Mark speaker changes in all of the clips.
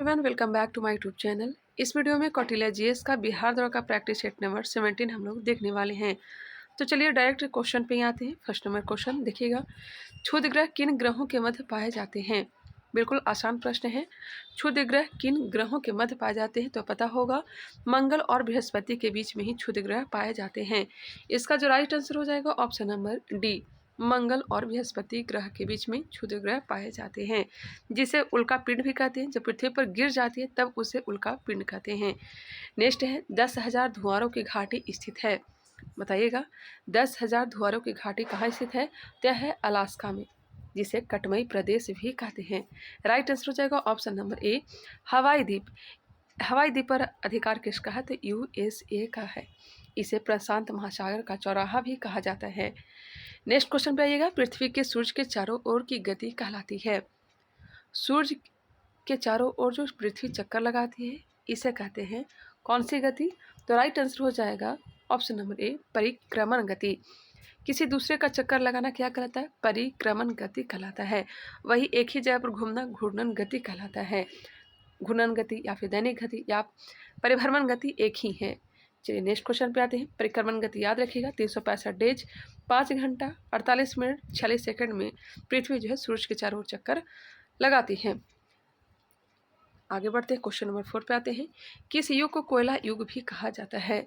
Speaker 1: Everyone, welcome back to my YouTube channel. इस video में Kautilya GS का बिहार दौरा का प्रैक्टिस सेट नंबर 17 हम लोग देखने वाले हैं। तो चलिए डायरेक्ट क्वेश्चन पे आते हैं। फर्स्ट नंबर क्वेश्चन देखिएगा, क्षुद्र ग्रह किन ग्रहों के मध्य पाए जाते हैं? बिल्कुल आसान प्रश्न है। क्षुद्र ग्रह किन ग्रहों के मध्य पाए जाते हैं? तो पता होगा मंगल और बृहस्पति के बीच में ही क्षुद्र ग्रह पाए जाते हैं। इसका जो राइट आंसर हो जाएगा ऑप्शन नंबर डी, मंगल और बृहस्पति ग्रह के बीच में क्षुद्र ग्रह पाए जाते हैं, जिसे उल्का पिंड भी कहते हैं। जब पृथ्वी पर गिर जाती है तब उसे उल्का पिंड कहते हैं। नेक्स्ट है 10,000 धुआरों की घाटी स्थित है। बताइएगा 10,000 धुआरों की घाटी कहाँ स्थित है? तो है अलास्का में, जिसे कटमई प्रदेश भी कहते हैं। राइट आंसर हो जाएगा ऑप्शन नंबर ए, हवाई द्वीप। हवाई द्वीप पर अधिकार किसका है? तो यूएसए का है। इसे प्रशांत महासागर का चौराहा भी कहा जाता है। नेक्स्ट क्वेश्चन पे आइएगा, पृथ्वी के सूर्य के चारों ओर की गति कहलाती है। सूर्य के चारों ओर जो पृथ्वी चक्कर लगाती है इसे कहते हैं कौन सी गति? तो राइट आंसर हो जाएगा ऑप्शन नंबर ए, परिक्रमण गति। किसी दूसरे का चक्कर लगाना क्या कहलाता है? परिक्रमण गति कहलाता है। वही एक ही जगह पर घूमना घूर्णन गति कहलाता है। घूर्णन गति या फिर दैनिक गति या परिभ्रमण गति एक ही है। चलिए नेक्स्ट क्वेश्चन पे आते हैं। परिक्रमण गति याद रखिएगा 365 डेज 5 घंटा 48 मिनट 46 सेकंड में पृथ्वी जो है सूर्य के चारों ओर चक्कर लगाती है। आगे बढ़ते हैं, क्वेश्चन नंबर 4 पे आते हैं। किस युग को कोयला युग भी कहा जाता है?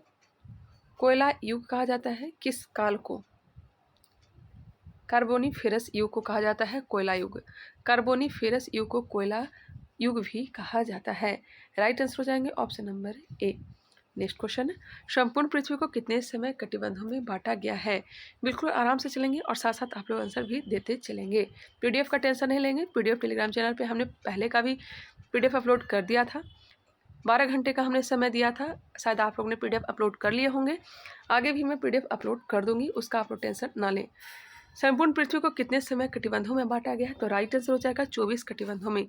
Speaker 1: कोयला युग कहा जाता है किस काल को? कार्बोनिफेरस युग को कहा जाता है कोयला युग। कार्बोनिफेरस युग को कोयला युग भी कहा जाता है। राइट आंसर हो जाएंगे ऑप्शन नंबर ए। नेक्स्ट क्वेश्चन, संपूर्ण पृथ्वी को कितने समय कटिबंधों में बांटा गया है? बिल्कुल आराम से चलेंगे और साथ साथ आप लोग आंसर भी देते चलेंगे। पीडीएफ का टेंशन नहीं लेंगे। पीडीएफ टेलीग्राम चैनल पे हमने पहले का भी पीडीएफ अपलोड कर दिया था। 12 घंटे का हमने समय दिया था, शायद आप लोगों ने पीडीएफ अपलोड कर लिए होंगे। आगे भी मैं पीडीएफ अपलोड कर दूंगी, उसका आप लोग टेंशन ना लें। संपूर्ण पृथ्वी को कितने समय कटिबंधों में बांटा गया है? तो राइट आंसर हो जाएगा 24 कटिबंधों में।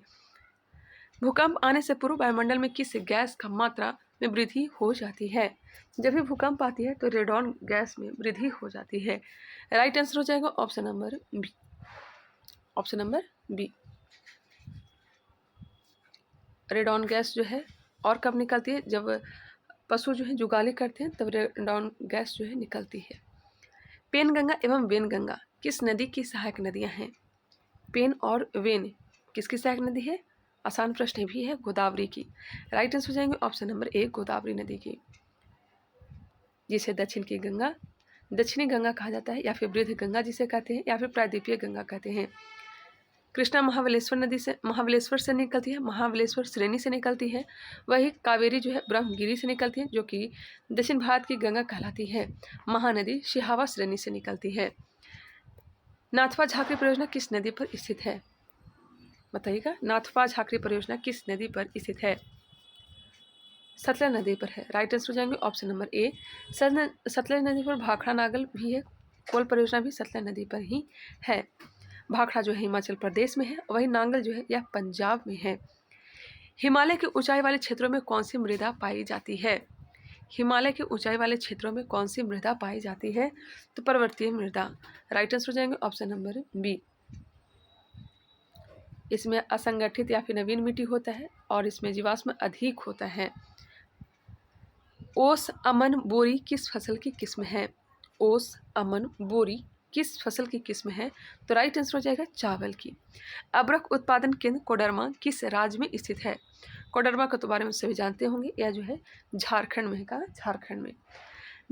Speaker 1: भूकंप आने से पूर्व वायुमंडल में किस गैस का मात्रा में वृद्धि हो जाती है? जब भी भूकंप आती है तो रेडॉन गैस में वृद्धि हो जाती है। राइट आंसर हो जाएगा option number B. Option number B, radon gas जो है और कब निकलती है? जब पशु जो है जुगाली करते हैं तब रेडॉन गैस जो है निकलती है। पेनगंगा एवं वेनगंगा किस नदी की सहायक नदियां हैं? पेन और वेन किसकी सहायक नदी है? आसान प्रश्न भी है, गोदावरी की। राइट आंसर हो जाएंगे ऑप्शन नंबर ए, गोदावरी नदी की, जिसे दक्षिण की गंगा, दक्षिणी गंगा कहा जाता है, या फिर वृद्ध गंगा जिसे कहते हैं, या फिर प्रायद्वीपीय गंगा कहते हैं। कृष्णा महाबलेश्वर नदी से, महाबलेश्वर से निकलती है, महाबलेश्वर श्रेणी से निकलती है। वही कावेरी जो है ब्रह्मगिरी से निकलती है, जो कि दक्षिण भारत की गंगा कहलाती है। महानदी शिहावा श्रेणी से निकलती है। नाथपा झाकरी परियोजना किस नदी पर स्थित है? बताइएगा, नाथपा झाकरी परियोजना किस नदी पर स्थित है? सतलज नदी पर है। राइट आंसर हो जाएंगे ऑप्शन नंबर ए, सतलज नदी पर भाखड़ा नागल भी है। कोल परियोजना भी सतलज नदी पर ही है। भाखड़ा जो है हिमाचल प्रदेश में है, वही नांगल जो है यह पंजाब में है। हिमालय के ऊंचाई वाले क्षेत्रों में कौन सी मृदा पाई जाती है? हिमालय के ऊंचाई वाले क्षेत्रों में कौन सी मृदा पाई जाती है? तो पर्वतीय मृदा। राइट आंसर हो जाएंगे ऑप्शन नंबर बी। इसमें असंगठित या फिर नवीन मिट्टी होता है और इसमें जीवाश्म अधिक होता है। ओस अमन बोरी किस फसल की किस्म है? ओस अमन बोरी किस फसल की किस्म है? तो राइट आंसर हो जाएगा चावल की। अबरख उत्पादन केंद्र कोडरमा किस राज्य में स्थित है? कोडरमा के तो बारे में सभी जानते होंगे, यह जो है झारखंड में है। झारखंड में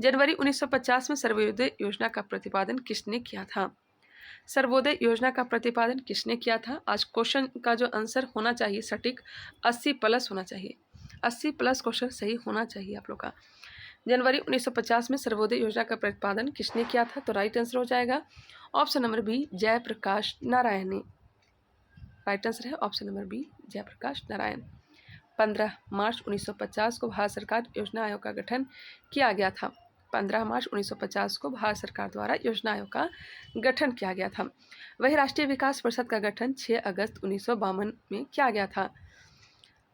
Speaker 1: जनवरी 1950 में सर्वोदय योजना का प्रतिपादन किसने किया था? सर्वोदय योजना का प्रतिपादन किसने किया था? आज क्वेश्चन का जो आंसर होना चाहिए सटीक 80+ होना चाहिए। 80+ क्वेश्चन सही होना चाहिए आप लोग का। जनवरी 1950 में सर्वोदय योजना का प्रतिपादन किसने किया था? तो राइट आंसर हो जाएगा option number B, Jayaprakash Narayan ने। राइट आंसर है option number B, Jayaprakash Narayan. 15 मार्च 1950 को भारत सरकार योजना आयोग का गठन किया गया था। 15 मार्च 1950 को भारत सरकार द्वारा योजना आयोग का गठन किया गया था। वही राष्ट्रीय विकास परिषद का गठन 6 अगस्त 1952 में किया गया था।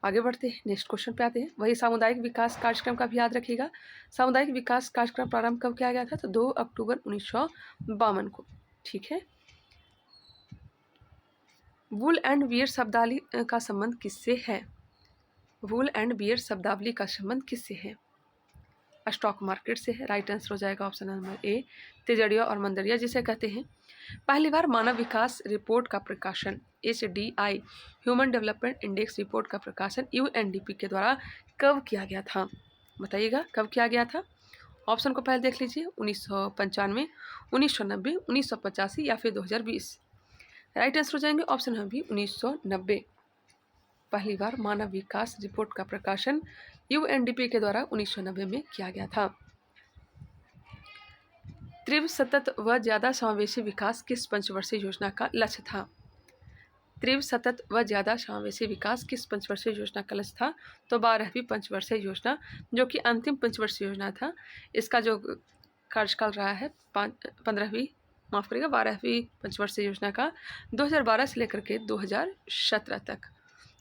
Speaker 1: आगे बढ़ते हैं, नेक्स्ट क्वेश्चन पे आते हैं। वही सामुदायिक विकास कार्यक्रम का भी याद रखिएगा। सामुदायिक विकास कार्यक्रम प्रारंभ कब किया गया था? तो 2 अक्टूबर 1952 को। ठीक है। वुल एंड वियर शब्दावली का संबंध किससे है? वूल एंड बियर शब्दावली का संबंध किससे है? स्टॉक मार्केट से है। राइट आंसर हो जाएगा ऑप्शन नंबर ए, तिजड़िया और मंदरिया जिसे कहते हैं। पहली बार मानव विकास रिपोर्ट का प्रकाशन HDI human development index report का प्रकाशन UNDP के द्वारा कब किया गया था? बताइएगा कब किया गया था? ऑप्शन को पहले देख लीजिए, 1995, 1990, 1985 या फिर 2020। राइट आंसर हो जाएंगे ऑप्शन नंबर बी, 1990। पहली बार मानव विकास रिपोर्ट का प्रकाशन UNDP के द्वारा 1990 में किया गया था। तीव्र सतत व ज्यादा समावेशी विकास किस पंचवर्षीय योजना का लक्ष्य था? तीव्र सतत व ज्यादा समावेशी विकास किस पंचवर्षीय योजना का लक्ष्य था? तो 12वीं पंचवर्षीय योजना, जो कि अंतिम पंचवर्षीय योजना था। इसका जो कार्यकाल रहा है 12वीं पंचवर्षीय योजना का 2012 से लेकर के 2017 तक।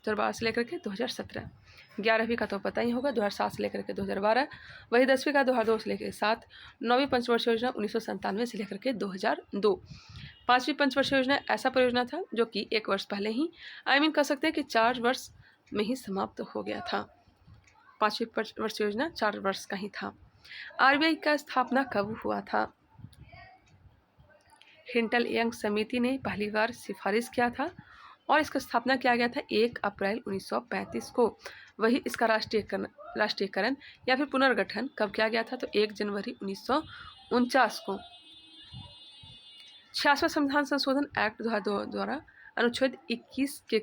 Speaker 1: 2012 से लेकर के 2017। 11वीं का तो पता ही होगा, 2007 से लेकर के 2012। वही 10वीं का 2002 से लेकर 7। 9वीं पंचवर्षीय योजना 1997 से लेकर के 2002। 5वीं पंचवर्षीय योजना ऐसा परियोजना था जो कि 1 वर्ष पहले ही कह सकते हैं कि 4 वर्ष में ही समाप्त हो गया था। 5वीं पंचवर्षीय योजना 4 वर्ष का ही था। RBI का स्थापना कब हुआ था? हिंटल यंग समिति ने पहली बार सिफारिश किया था और इसका स्थापना किया गया था 1 अप्रैल 1935 को। वही इसका राष्ट्रीयकरण या फिर पुनर्गठन कब किया गया था? तो 1 जनवरी 1949 को। 66वां संविधान संशोधन एक्ट 2002 द्वारा अनुच्छेद 21 के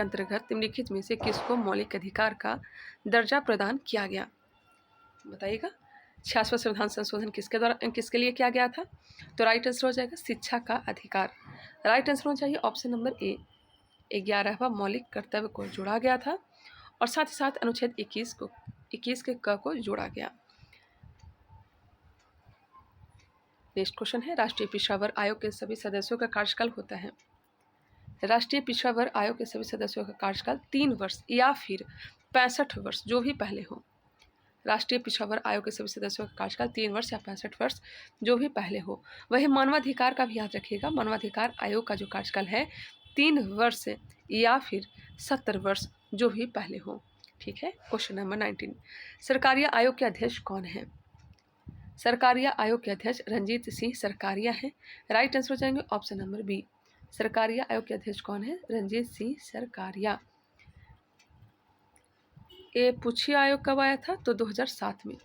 Speaker 1: अंतर्गत निम्नलिखित में से किसको मौलिक अधिकार का दर्जा प्रदान किया गया? बताइएगा 66वां संविधान संशोधन किसके लिए किया गया था? तो राइट आंसर हो जाएगा शिक्षा का अधिकार। राइट आंसर होना चाहिए ऑप्शन नंबर ए, 11वां मौलिक कर्तव्य को जोड़ा गया था और साथ ही साथ अनुच्छेद 21 के क को जोड़ा गया। नेक्स्ट क्वेश्चन है, राष्ट्रीय पिछड़ा वर्ग आयोग के सभी सदस्यों का कार्यकाल होता है। राष्ट्रीय पिछड़ा वर्ग आयोग के सभी सदस्यों का कार्यकाल 3 वर्ष या फिर 65 वर्ष, जो भी पहले हो। राष्ट्रीय पिछड़ा वर्ग आयोग के सभी सदस्यों का कार्यकाल 3 वर्ष या 65 वर्ष, जो भी पहले हो। वही मानवाधिकार का भी याद रखिएगा, मानवाधिकार आयोग का जो कार्यकाल है 3 वर्ष या फिर 70 वर्ष, जो भी पहले हो। ठीक है। क्वेश्चन नंबर 19, सरकारिया आयोग के अध्यक्ष कौन है? सरकारिया आयोग के अध्यक्ष रंजीत सिंह सरकारिया हैं। राइट आंसर हो जाएंगे ऑप्शन नंबर बी, सरकारिया आयोग के अध्यक्ष कौन है? रंजीत सिंह सरकारिया। ये पूछिए आयोग कब आया था? तो 2007 में।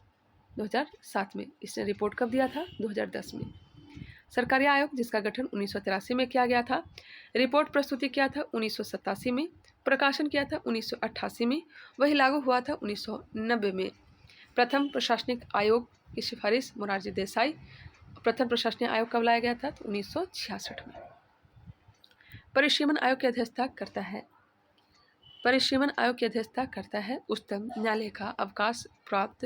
Speaker 1: 2007 में। इसने रिपोर्ट कब दिया था? 2010 में। सरकारिया आयोग जिसका गठन 1983 में किया गया था, रिपोर्ट प्रस्तुति किया था 1987 में, प्रकाशन किया था 1988 में, वही लागू हुआ था 1990 में। प्रथम प्रशासनिक आयोग की सिफारिश मोरारजी देसाई। प्रथम प्रशासनिक आयोग कब लाया गया था? तो 1966 में। परिसीमन आयोग की अध्यक्षता करता है। परिसीमन आयोग की अध्यक्षता करता है उच्चतम न्यायालय का अवकाश प्राप्त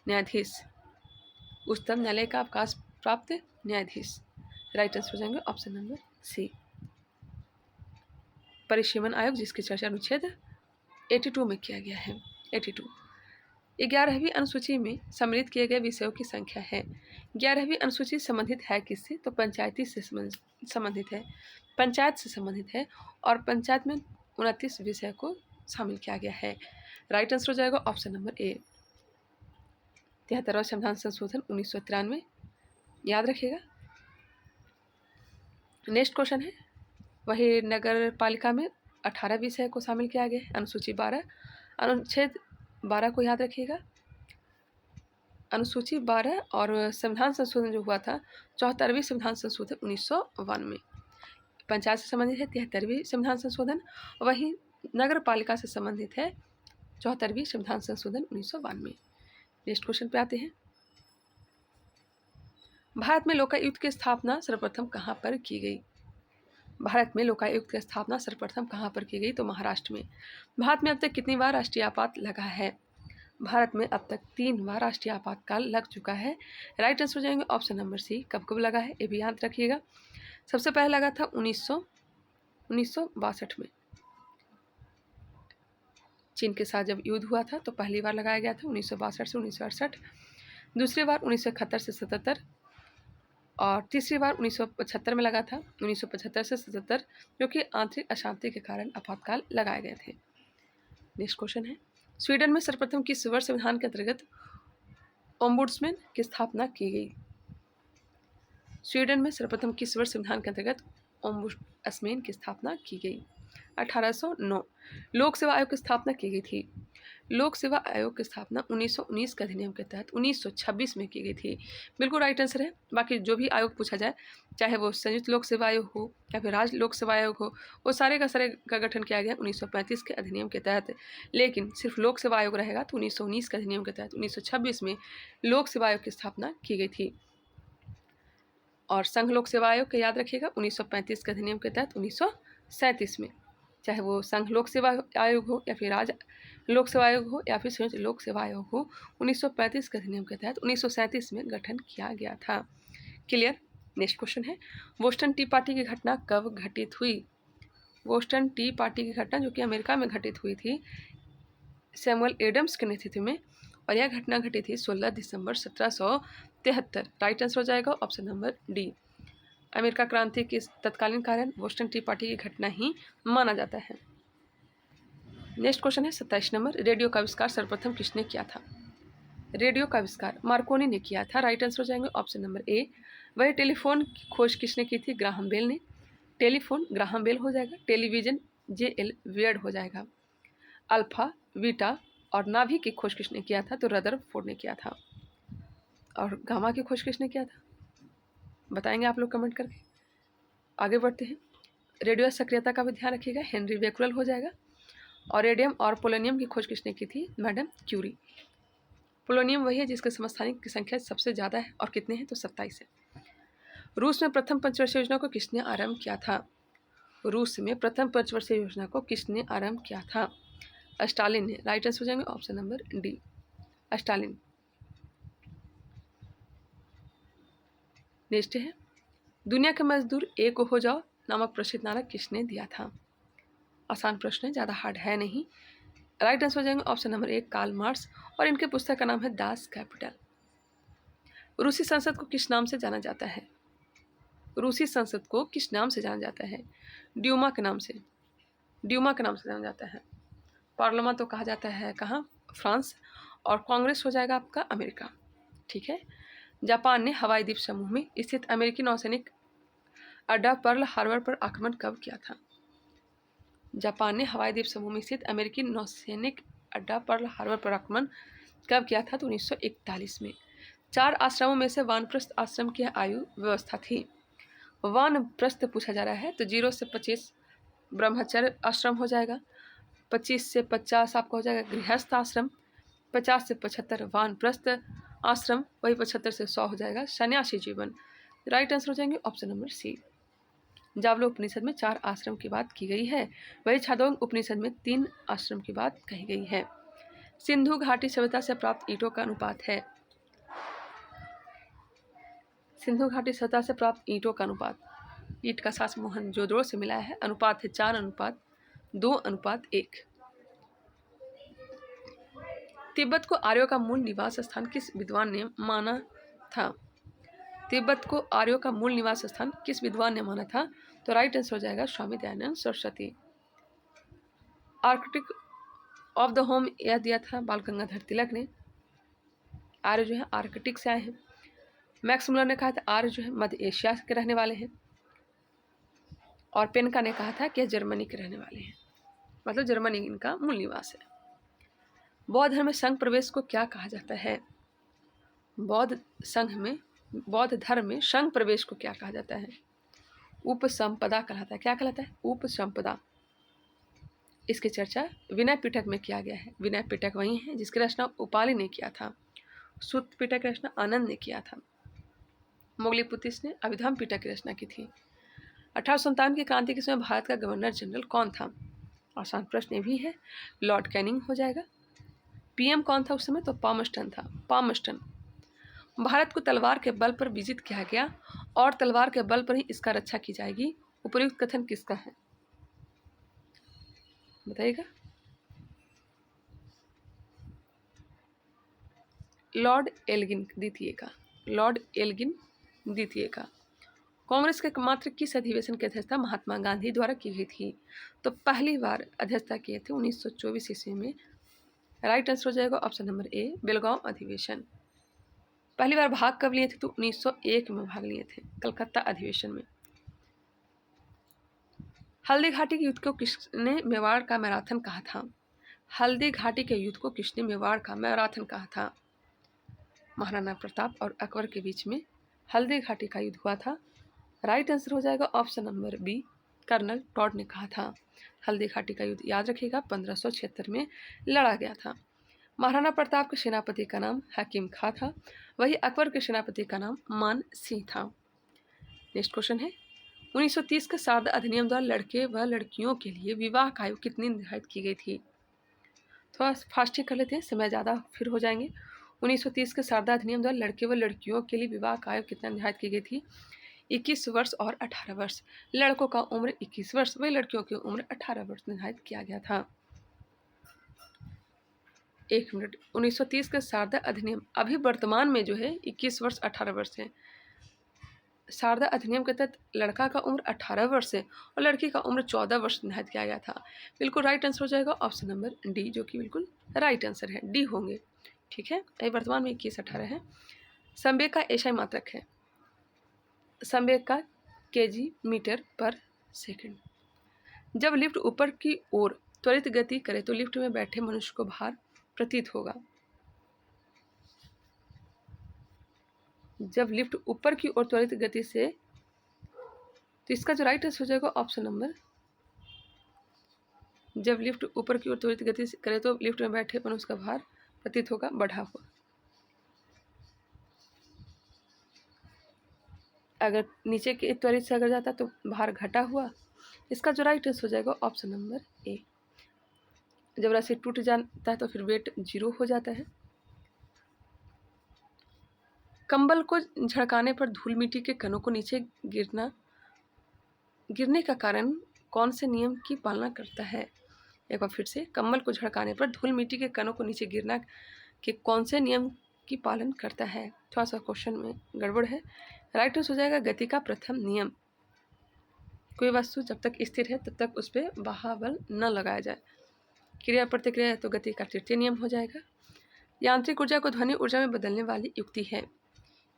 Speaker 1: न्यायाधीश। उच्चतम न्यायालय का अवकाश प्राप्त न्यायाधीश। राइट आंसर हो जाएंगे ऑप्शन नंबर सी, परिसीमन आयोग जिसकी चर्चा अनुच्छेद 82 में किया गया है। 82। 11वीं अनुसूची में सम्मिलित किए गए विषयों की संख्या है। 11वीं अनुसूची संबंधित है किससे? तो पंचायती से संबंधित है, पंचायत से संबंधित है और पंचायत में 29 विषय को शामिल किया गया है। राइट आंसर हो जाएगा ऑप्शन नंबर ए, 73वां संविधान संशोधन 1993, याद रखिएगा। नेक्स्ट क्वेश्चन है, वही नगर पालिका में 18 विषय को शामिल किया गया है। अनुसूची 12, अनुच्छेद 12 को याद रखिएगा। अनुसूची 12 और संविधान संशोधन जो हुआ था 74वीं संविधान संशोधन 1992 में। पंचायत से संबंधित है 73वीं संविधान संशोधन, वही नगर पालिका से संबंधित है 74वीं संविधान संशोधन 1992। नेक्स्ट क्वेश्चन पे आते हैं, भारत में लोकायुक्त की स्थापना सर्वप्रथम कहाँ पर की गई? भारत में लोकायुक्त की स्थापना सर्वप्रथम कहाँ पर की गई? तो महाराष्ट्र में। भारत में अब तक कितनी बार राष्ट्रीय आपात लगा है? भारत में अब तक 3 बार राष्ट्रीय आपातकाल लग चुका है। राइट आंसर हो जाएंगे ऑप्शन नंबर सी, कब कब लगा है ये भी याद रखिएगा। सबसे पहले लगा था 1962 में, चीन के साथ जब युद्ध हुआ था तो पहली बार लगाया गया था 1962 से 1968, दूसरी बार 1971 से 77 और तीसरी बार 1975 में लगा था 1975 से 77, जो कि आंतरिक अशांति के कारण आपातकाल लगाए गए थे। नेक्स्ट क्वेश्चन है, स्वीडन में सर्वप्रथम किस वर्ष संविधान के अंतर्गत ओम्बुड्समैन की स्थापना की गई? स्वीडन में सर्वप्रथम किस वर्ष संविधान के अंतर्गत ओम्बुड्समैन की स्थापना की गई? 1809। लोक सेवा आयोग की स्थापना की गई थी। लोक सेवा आयोग की स्थापना 1919 के अधिनियम के तहत 1926 में की गई थी। बिल्कुल राइट आंसर है। बाकी जो भी आयोग पूछा जाए, चाहे वो संयुक्त लोक सेवा आयोग हो या फिर राज्य लोक सेवा आयोग हो, वो सारे का गठन किया गया 1935 के अधिनियम के तहत। लेकिन सिर्फ लोक सेवा आयोग रहेगा तो 1919 के अधिनियम के तहत 1926 में लोक सेवा आयोग की स्थापना की गई थी। और संघ लोक सेवा आयोग का याद रखिएगा 1935 के अधिनियम के तहत 1937 में, चाहे वो संघ लोक सेवा आयोग हो या फिर राज्य लोक सेवा आयोग हो या फिर संयुक्त लोक सेवा आयोग हो, 1935 के अधिनियम के तहत 1937 में गठन किया गया था। क्लियर। नेक्स्ट क्वेश्चन है, बोस्टन टी पार्टी की घटना कब घटित हुई? बोस्टन टी पार्टी की घटना जो कि अमेरिका में घटित हुई थी सैमुअल एडम्स के नेतृत्व में, और यह घटना घटी थी 16 दिसंबर 1773। राइट आंसर हो जाएगा ऑप्शन नंबर डी। अमेरिका क्रांति के तत्कालीन कारण बोस्टन टी पार्टी की घटना ही माना जाता है। नेक्स्ट क्वेश्चन है 27 नंबर, रेडियो का आविष्कार सर्वप्रथम किसने किया था? रेडियो का आविष्कार मार्कोनी ने किया था। राइट आंसर हो जाएंगे ऑप्शन नंबर ए। वही टेलीफोन की खोज किसने की थी? ग्राहम बेल ने। टेलीफोन ग्राहम बेल हो जाएगा। टेलीविजन जे.एल. वेयर्ड हो जाएगा। अल्फा, बीटा और नाभी की खोज किसने किया था? तो रदरफोर्ड ने किया था। और गामा की खोज किसने किया था? बताएंगे आप लोग कमेंट करके। आगे बढ़ते हैं। रेडियो सक्रियता का भी ध्यान रखिएगा, हेनरी बेक्वेल हो जाएगा। और रेडियम और पोलोनियम की खोज किसने की थी? Madam Curie. पोलोनियम वही है जिसके समस्थानिक की संख्या सबसे ज़्यादा है, और कितने हैं? तो 27 है। रूस में प्रथम पंचवर्षीय योजना को किसने आरंभ किया था? रूस में प्रथम पंचवर्षीय योजना को किसने आरंभ किया था? स्टालिन ने। राइट आंसर हो जाएंगे option number D, Stalin. Next है, दुनिया के मजदूर एक हो जाओ नामक प्रसिद्ध नारा किसने दिया था? आसान प्रश्न है, ज़्यादा हार्ड है नहीं। राइट आंसर हो जाएंगे ऑप्शन नंबर एक, कार्ल मार्क्स, और इनके पुस्तक का नाम है दास कैपिटल। रूसी संसद को किस नाम से जाना जाता है? रूसी संसद को किस नाम से जाना जाता है? ड्यूमा के नाम से। ड्यूमा के नाम से जाना जाता है। पार्लियामेंट तो कहा जाता है कहाँ? फ्रांस। और कांग्रेस हो जाएगा आपका अमेरिका। ठीक है। जापान ने हवाई द्वीप समूह में स्थित अमेरिकी नौसैनिक अड्डा पर्ल हार्बर पर आक्रमण कब किया था? जापान ने हवाई द्वीप समूह में स्थित अमेरिकी नौसैनिक अड्डा पर्ल हार्बर पर आक्रमण कब किया था? तो 1941 में। 4 आश्रमों में से वानप्रस्थ आश्रम की आयु व्यवस्था थी। वानप्रस्थ पूछा जा रहा है तो 0 से 25 ब्रह्मचर्य आश्रम हो जाएगा, 25 से 50 आपका हो जाएगा गृहस्थ आश्रम, 50 से 75 वानप्रस्थ आश्रम, वही 75 से 100 हो जाएगा सन्यासी जीवन। राइट आंसर हो जाएंगे ऑप्शन नंबर सी। जावलो उपनिषद में 4 आश्रम की बात की गई है, वही छादोंग उपनिषद में 3 आश्रम की बात कही गई है। सिंधु घाटी सभ्यता से प्राप्त ईंटों का अनुपात है। सिंधु घाटी सभ्यता से प्राप्त ईंटों का अनुपात, ईंट का सास मोहनजोदड़ो से मिला है, अनुपात है 4:2:1। तिब्बत को आर्यों का मूल निवास स्थान किस विद्वान ने माना था? तिब्बत को आर्यों का मूल निवास स्थान किस विद्वान ने माना था? तो राइट आंसर हो जाएगा Swami Dayanand Saraswati. Arctic of the home यह दिया था बाल गंगाधर तिलक ने। आर्य जो है आर्कटिक से आए हैं। मैक्स मुलर ने कहा था आर्य जो है मध्य एशिया के रहने वाले हैं। और पेनका ने कहा था कि जर्मनी के रहने वाले हैं, मतलब जर्मनी इनका मूल निवास है। बौद्ध धर्म में संघ प्रवेश को क्या कहा जाता है? बौद्ध धर्म में संघ प्रवेश को क्या कहा जाता है? उपसंपदा कहलाता है। क्या कहलाता है? उपसंपदा। इसकी चर्चा विनय पिटक में किया गया है। विनय पिटक वही है जिसकी रचना उपाली ने किया था। सूत पिटक की रचना आनंद ने किया था। मोगलीपुतिस ने अभिधम पिटक की रचना की थी। 1857 की क्रांति के समय भारत का गवर्नर जनरल कौन था? आसान प्रश्न भी है, लॉर्ड कैनिंग हो जाएगा। पीएम कौन था उस समय? तो पामस्टन था। पामस्टन। भारत को तलवार के बल पर विजित किया गया और तलवार के बल पर ही इसका रक्षा की जाएगी, उपयुक्त कथन किसका है? बताइएगा। लॉर्ड एल्गिन द्वितीय का। लॉर्ड एल्गिन द्वितीय का। कांग्रेस के मात्र किस अधिवेशन की अध्यक्षता महात्मा गांधी द्वारा की गई थी? तो पहली बार अध्यक्षता किए थे 1924 ईस्वी में राइट आंसर हो जाएगा ऑप्शन नंबर ए, बेलगांव अधिवेशन। पहली बार भाग कब लिए थे? तो 1901 में भाग लिए थे, कलकत्ता अधिवेशन में। हल्दी घाटी के युद्ध को किसने मेवाड़ का मैराथन कहा था? हल्दी घाटी के युद्ध को किसने मेवाड़ का मैराथन कहा था? महाराणा प्रताप और अकबर के बीच में हल्दी घाटी का युद्ध हुआ था। राइट आंसर हो जाएगा option number B, colonel Tod ने कहा था। हल्दी घाटी का युद्ध याद रखिएगा 1576 में लड़ा गया था। महाराणा प्रताप के सेनापति का नाम हकीम खां था, वही अकबर के सेनापति का नाम मान सिंह था। नेक्स्ट क्वेश्चन है, 1930 के शारदा अधिनियम द्वारा लड़के व लड़कियों के लिए विवाह का आयु कितनी निर्धारित की गई थी? थोड़ा फास्टिंग कर लेते हैं, समय ज़्यादा फिर हो जाएंगे। 1930 के शारदा अधिनियम द्वारा लड़के व लड़कियों के लिए विवाह का आयु कितना निर्धारित की गई थी? 21 वर्ष और 18 वर्ष। लड़कों का उम्र 21 वर्ष, वही लड़कियों की उम्र 18 वर्ष निर्धारित किया गया था। एक मिनट, 1930 का शारदा अधिनियम अभी वर्तमान में जो है 21 वर्ष 18 वर्ष है। शारदा अधिनियम के तहत लड़का का उम्र 18 वर्ष है और लड़की का उम्र 14 वर्ष निर्धारित किया गया था। बिल्कुल राइट आंसर हो जाएगा ऑप्शन नंबर डी, जो कि बिल्कुल राइट आंसर है, डी होंगे। ठीक है, अभी वर्तमान में 21-18 है। संवेग का एसआई मात्रक है, संवेग का केजी मीटर पर सेकंड। जब लिफ्ट ऊपर की ओर त्वरित गति करे तो लिफ्ट में बैठे मनुष्य को भार प्रतीत होगा। जब लिफ्ट ऊपर की ओर त्वरित गति से, तो इसका जो राइट आंसर हो जाएगा ऑप्शन नंबर, जब लिफ्ट ऊपर की ओर त्वरित गति से करे तो लिफ्ट में बैठे मनुष्य का भार प्रतीत होगा बढ़ा हुआ। अगर नीचे के त्वरित से अगर जाता तो भार घटा हुआ। इसका जो राइट आंसर हो जाएगा ऑप्शन नंबर ए। जब रस्सी टूट जाता है तो फिर वेट 0 हो जाता है। कंबल को झड़काने पर धूल मिट्टी के कणों को नीचे गिरने का कारण कौन से नियम की पालना करता है? एक बार फिर से, कंबल को झड़काने पर धूल मिट्टी के कणों को नीचे गिरना के कौन से नियम की पालन करता है? थोड़ा सा क्वेश्चन में गड़बड़ है। राइट आंसर हो जाएगा गति का प्रथम नियम। कोई वस्तु जब तक स्थिर है तब तक उस पर बहाबल न लगाया जाए। क्रिया प्रतिक्रिया है तो गति का तृतीय नियम हो जाएगा। यांत्रिक ऊर्जा को ध्वनि ऊर्जा में बदलने वाली युक्ति है।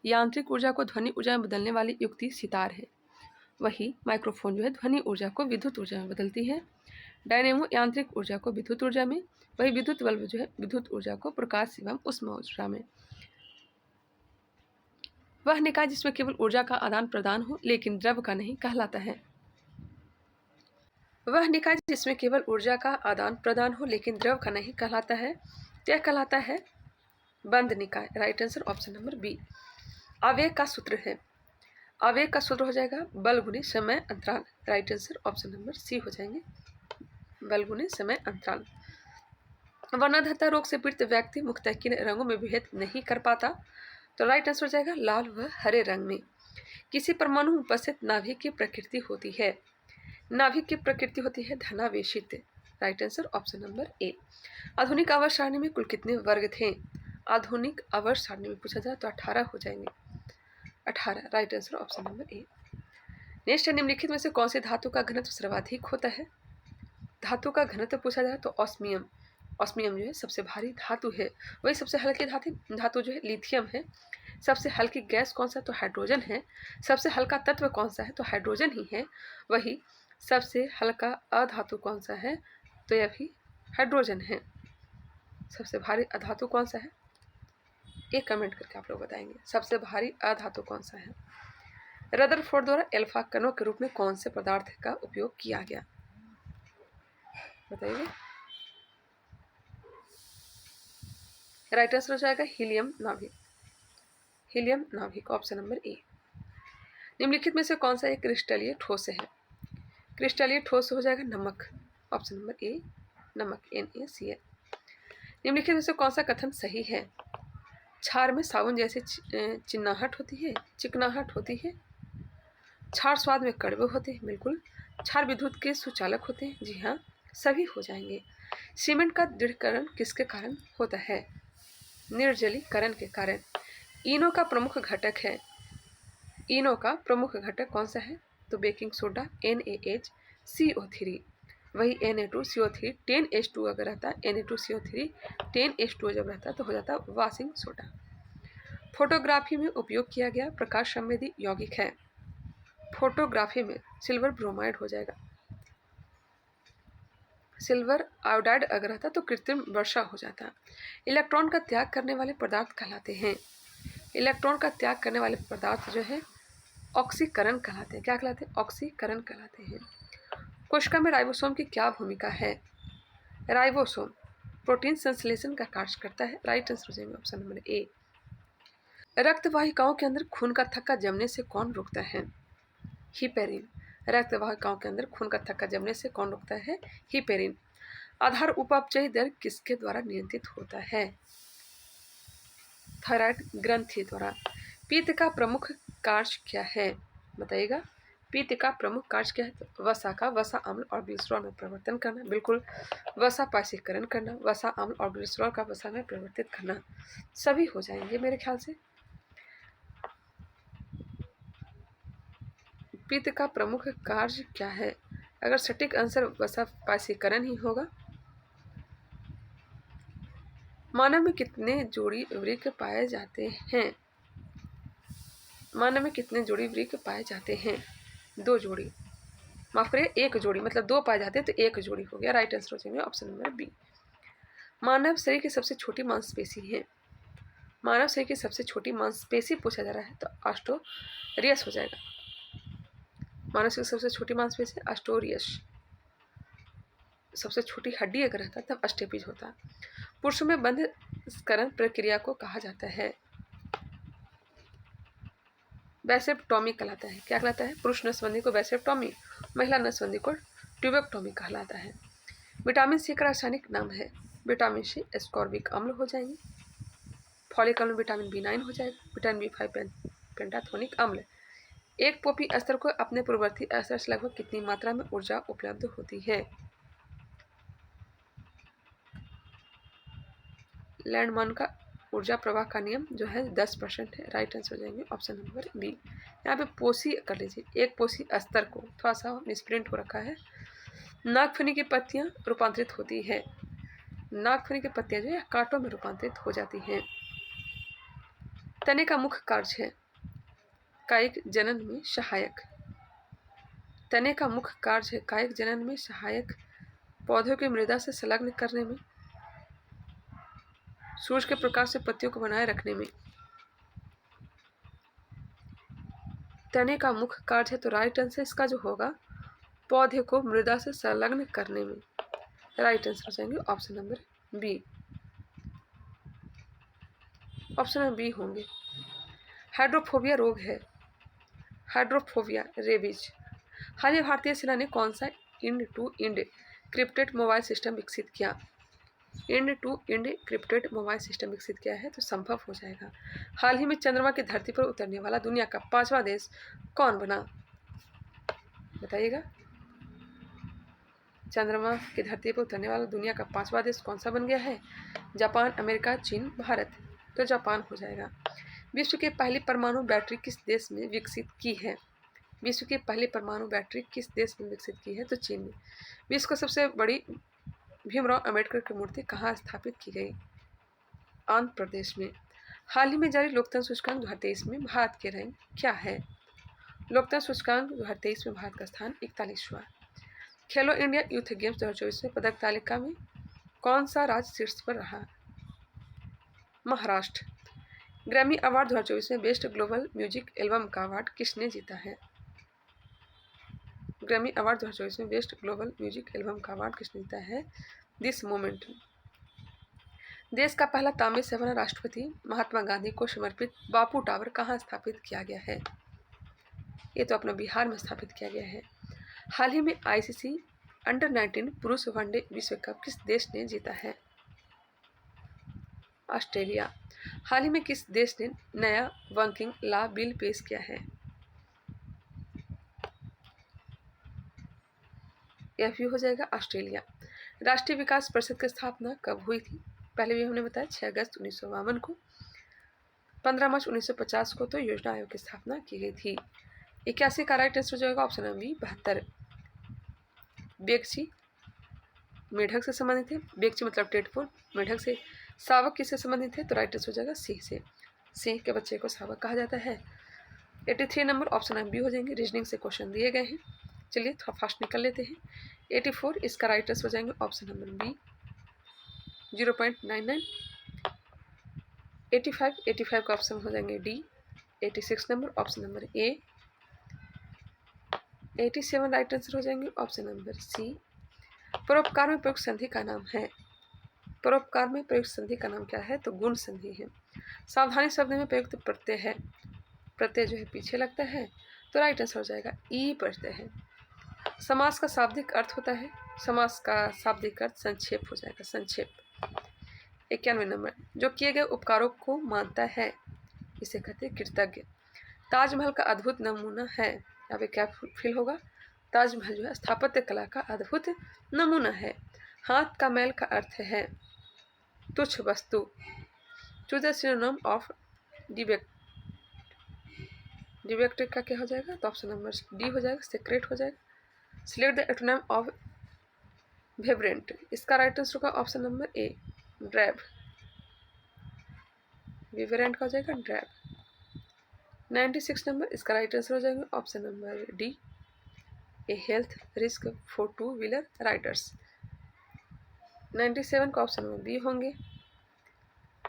Speaker 1: यांत्रिक ऊर्जा को ध्वनि ऊर्जा में बदलने वाली युक्ति सितार है, वही माइक्रोफोन जो है ध्वनि ऊर्जा को विद्युत ऊर्जा में बदलती है। डायनेमो यांत्रिक ऊर्जा को विद्युत ऊर्जा में, वही विद्युत बल्ब जो है विद्युत ऊर्जा को प्रकाश एवं उष्मा ऊर्जा में। वह निकाय जिसमें केवल ऊर्जा का आदान प्रदान हो लेकिन द्रव का नहीं कहलाता है। वह निकाय जिसमें केवल ऊर्जा का आदान प्रदान हो लेकिन द्रव का नहीं कहलाता है, यह कहलाता है बंद निकाय। Right answer option number B. आवेग का सूत्र है, आवेग का सूत्र हो जाएगा बल गुने समय अंतराल। Right answer option number C हो जाएंगे, बल गुने समय अंतराल। वर्णाधीनता रोग से पीड़ित व्यक्ति मुख्यतः किन रंगों में भेद नहीं कर पाता? तो राइट आंसर हो जाएगा लाल व हरे रंग में। किसी परमाणु में उपस्थित नाभिक की प्रकृति होती है, नाभिक की प्रकृति होती है धनावेशित। Right answer option number A. आधुनिक आवर्त सारणी में कुल कितने वर्ग थे? आधुनिक आवर्त सारणी में पूछा जाए तो 18 हो जाएंगे, 18। राइट आंसर ऑप्शन नंबर ए। नेक्स्ट है, निम्नलिखित में से कौन सी धातु का घनत्व सर्वाधिक होता है? धातु का घनत्व पूछा जाए तो ऑस्मियम, ऑस्मियम जो है सबसे भारी धातु है, वही सबसे हल्की धातु जो है लिथियम है। सबसे हल्की गैस कौन सा? तो हाइड्रोजन है। सबसे हल्का तत्व कौन सा है? तो हाइड्रोजन ही है। वही सबसे हल्का अधातु कौन सा है? तो यह भी हाइड्रोजन है। सबसे भारी अधातु कौन सा है? एक कमेंट करके आप लोग बताएंगे सबसे भारी अधातु कौन सा है। रदरफोर्ड द्वारा एल्फा कणों के रूप में कौन से पदार्थ का उपयोग किया गया? बताइए। राइट आंसर हो जाएगा हीलियम नाभिक, हीलियम नाभिक ऑप्शन नंबर ए। निम्नलिखित में से कौन सा एक क्रिस्टलीय ठोस है? क्रिस्टलीय ठोस हो जाएगा नमक, ऑप्शन नंबर ए, नमक NaCl। निम्नलिखित में से कौन सा कथन सही है? क्षार में साबुन जैसे चिन्नाहट होती है, चिकनाहट होती है। क्षार स्वाद में कड़वे होते हैं, बिल्कुल। क्षार विद्युत के सुचालक होते हैं, जी हाँ, सभी हो जाएंगे। सीमेंट का दृढ़ीकरण किसके कारण होता है? निर्जलीकरण के कारण। इनो का प्रमुख घटक है, इनो का प्रमुख घटक कौन सा है? तो बेकिंग सोडा NaHCO3। वही Na2CO3 10H2 अगर रहता है, Na2CO3 10H2 जब रहता है तो हो जाता है वाशिंग सोडा। फोटोग्राफी में उपयोग किया गया प्रकाश संवेदी यौगिक है। फोटोग्राफी में सिल्वर ब्रोमाइड हो जाएगा। सिल्वर आयोडाइड अगर रहता तो कृत्रिम वर्षा हो जाता। इलेक्ट्रॉन का त्याग करने वाले पदार्थ कहलाते हैं। इलेक्ट्रॉन का त्याग करने वाले पदार्थ जो है ऑक्सीकरण कहलाते हैं। क्या कहलाते हैं? ऑक्सीकरण कहलाते हैं। कोशिका में राइबोसोम की क्या भूमिका है? राइबोसोम प्रोटीन संश्लेषण का कार्य करता है। राइट आंसर हो जाएगा ऑप्शन नंबर ए। रक्त वाहिकाओं के अंदर खून का थक्का जमने से कौन रोकता है? हिपेरिन। रक्त वाहिकाओं के अंदर खून का थक्का जमने से कौन रोकता है? हिपेरिन। आधार उपापचयी दर किसके द्वारा नियंत्रित होता है? थायराइड ग्रंथि द्वारा। पित्त का प्रमुख कार्य क्या है? बताइएगा। पित्त का प्रमुख कार्य क्या है? तो वसा का वसा अम्ल और ग्लिसरॉल में परिवर्तन करना। बिल्कुल। वसा पाशीकरण करना, वसा अम्ल और ग्लिसरॉल का वसा में परिवर्तित करना। सभी हो जाएंगे मेरे ख्याल से। पित्त का प्रमुख कार्य क्या है? अगर सटीक आंसर वसा पाशीकरण ही होगा। मानव में कितने जोड़ी वृक्क पाए जाते हैं? मानव में कितने जोड़ी वृक्क पाए जाते हैं? 2 जोड़ी। माफ करिए, 1 जोड़ी। मतलब 2 पाए जाते हैं तो 1 जोड़ी हो गया। राइट आंसर हो जाएंगे ऑप्शन नंबर बी। मानव शरीर की सबसे छोटी मांसपेशी है। मानव शरीर की सबसे छोटी मांसपेशी पूछा जा रहा है तो आस्टोरियस हो जाएगा। मानव शरीर की सबसे छोटी मांसपेशी आस्टोरियस। सबसे छोटी हड्डी अगर रहता तब अस्टेपिज होता। पुरुषों में बंधकरण प्रक्रिया को कहा जाता है? वैसेप्टोमी कहलाता है। क्या कहलाता है? पुरुष नसबंदी को वैसेप्टोमी, महिला नसबंदी को ट्यूबेक्टोमी कहलाता है। विटामिन सी का रासायनिक नाम है? विटामिन सी एस्कॉर्बिक अम्ल हो जाएंगे। फॉलिक अम्ल विटामिन B9 हो जाएगा। विटामिन B5 पेंटाथोनिक अम्ल। एक पोपी अस्तर को अपने पूर्ववर्ती अस्तर से लगभग कितनी मात्रा में ऊर्जा उपलब्ध होती है? लैंडमान का ऊर्जा प्रवाह का नियम जो है 10% है। राइट आंसर हो जाएंगे ऑप्शन नंबर बी। यहाँ पे पोसी कर लीजिए। एक पोसी अस्तर को थोड़ा सा मिसप्रिंट हो रखा है। नागफनी की पत्तियां रूपांतरित होती है। नागफनी की पत्तियां जो है कांटों में रूपांतरित हो जाती हैं। तने का मुख्य कार्य है कायिक जनन में सहायक। तने का मुख्य कार्य है कायिक जनन में सहायक, पौधों की मृदा से संलग्न करने में, सूरज के प्रकाश से पत्तियों को बनाए रखने में। तने का मुख्य कार्य है तो राइट आंसर इसका जो होगा पौधे को मृदा से संलग्न करने में। राइट आंसर हो जाएंगे option number B. Option number B होंगे। हाइड्रोफोबिया रोग है। Hydrophobia rabies. हाल ही भारतीय सेना ने कौन सा end to end crypted mobile system विकसित किया? End to end crypted mobile system विकसित किया है तो संभव हो जाएगा। हाल ही में चंद्रमा की धरती पर उतरने वाला दुनिया का 5वां देश कौन बना? बताइएगा। चंद्रमा की धरती पर उतरने वाला दुनिया का 5वां देश कौन सा बन गया है? जापान, अमेरिका, चीन, भारत। तो जापान हो जाएगा। विश्व की पहली परमाणु बैटरी किस देश में विकसित की है? विश्व की पहली परमाणु बैटरी किस देश में विकसित की है? तो चीन में। विश्व की सबसे बड़ी भीमराव अंबेडकर की मूर्ति कहाँ स्थापित की गई? आंध्र प्रदेश में। हाल ही में जारी लोकतंत्र सूचकांक 2023 में भारत की रैंक क्या है? लोकतंत्र सूचकांक 2023 में भारत का स्थान 41वां। खेलो इंडिया यूथ गेम्स 2024 में पदक तालिका में कौन सा राज्य शीर्ष पर रहा? महाराष्ट्र। ग्रैमी अवार्ड 2024 में बेस्ट ग्लोबल म्यूजिक एल्बम का अवार्ड किसने जीता है? ग्रैमी अवार्ड 2024 में बेस्ट ग्लोबल म्यूजिक एल्बम का अवार्ड किसने जीता है? This moment. देश का पहला तांबे से बना राष्ट्रपति महात्मा गांधी को समर्पित बापू टावर कहाँ स्थापित किया गया है? ये तो अपना बिहार में स्थापित किया गया है। हाल ही में आईसीसी अंडर 19 पुरुष वनडे विश्व कप किस देश ने जीता है? ऑस्ट्रेलिया। हाल ही में किस देश ने नया वर्किंग लॉ बिल पेश किया है? यह भी हो जाएगा ऑस्ट्रेलिया। राष्ट्रीय विकास परिषद की स्थापना कब हुई थी? पहले भी हमने बताया 6 अगस्त 1952 को। 15 मार्च 1950 को तो योजना आयोग की स्थापना की गई थी। 81 का राइट आंसर हो जाएगा ऑप्शन नंबर बी 72। बेक्सी मेढक से संबंधित है। बेगची मतलब टेटफोर, मेढक से। शावक किससे संबंधित है? तो राइट आंसर हो जाएगा सिंह से। सिंह के बच्चे को शावक कहा जाता है। 83 नंबर ऑप्शन में बी हो जाएंगे। रीजनिंग से क्वेश्चन दिए गए हैं, चलिए थोड़ा फास्ट निकल लेते हैं। 84 इसका राइट आंसर हो जाएंगे ऑप्शन नंबर बी 0.99। 85 का ऑप्शन हो जाएंगे डी। 86 नंबर ऑप्शन नंबर ए। 87 राइट आंसर हो जाएंगे ऑप्शन नंबर सी। परोपकार में प्रयुक्त संधि का नाम है। परोपकार में प्रयुक्त संधि का नाम क्या है? तो गुण संधि है। सावधानी शब्द में प्रयुक्त प्रत्यय है। प्रत्यय जो है पीछे लगता है, तो राइट आंसर हो जाएगा ई प्रत्यय है। समास का शाब्दिक अर्थ होता है। समास का शाब्दिक अर्थ संक्षेप हो जाएगा, संक्षेप। 91 नंबर जो किए गए उपकारों को मानता है, इसे कहते हैं कृतज्ञ। ताजमहल का अद्भुत नमूना है, यहाँ पे क्या फील होगा? ताजमहल जो है स्थापत्य कला का अद्भुत नमूना है। हाथ का मैल का अर्थ है तुच्छ वस्तु। चूज द सिनोनिम ऑफ डिवेक्टिव का क्या हो जाएगा? तो ऑप्शन नंबर डी हो जाएगा, सीक्रेट हो जाएगा। Select the antonym of vibrant, इसका राइट आंसर होगा option number A drab. Vibrant का हो जाएगा ड्रैब। 96 नंबर इसका राइट आंसर हो जाएगा option number D a health risk for two wheeler riders. 97 का ऑप्शन नंबर बी होंगे।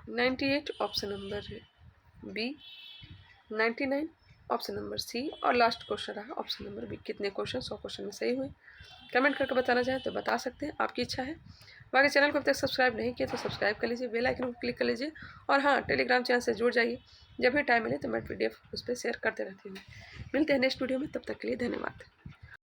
Speaker 1: 98 option number B. 99 option number C. और लास्ट क्वेश्चन रहा ऑप्शन नंबर बी। कितने क्वेश्चन 100 क्वेश्चन में सही हुए? कमेंट करके बताना चाहें तो बता सकते हैं, आपकी इच्छा है। बाकी चैनल को अब तक सब्सक्राइब नहीं किया तो सब्सक्राइब कर लीजिए, बेल आइकन को क्लिक कर लीजिए। और हाँ, टेलीग्राम चैनल से जुड़ जाइए, जब भी टाइम मिले तो मैं PDF उस पर शेयर करते रहती हूँ। मिलते हैं नेक्स्ट वीडियो में, तब तक के लिए धन्यवाद।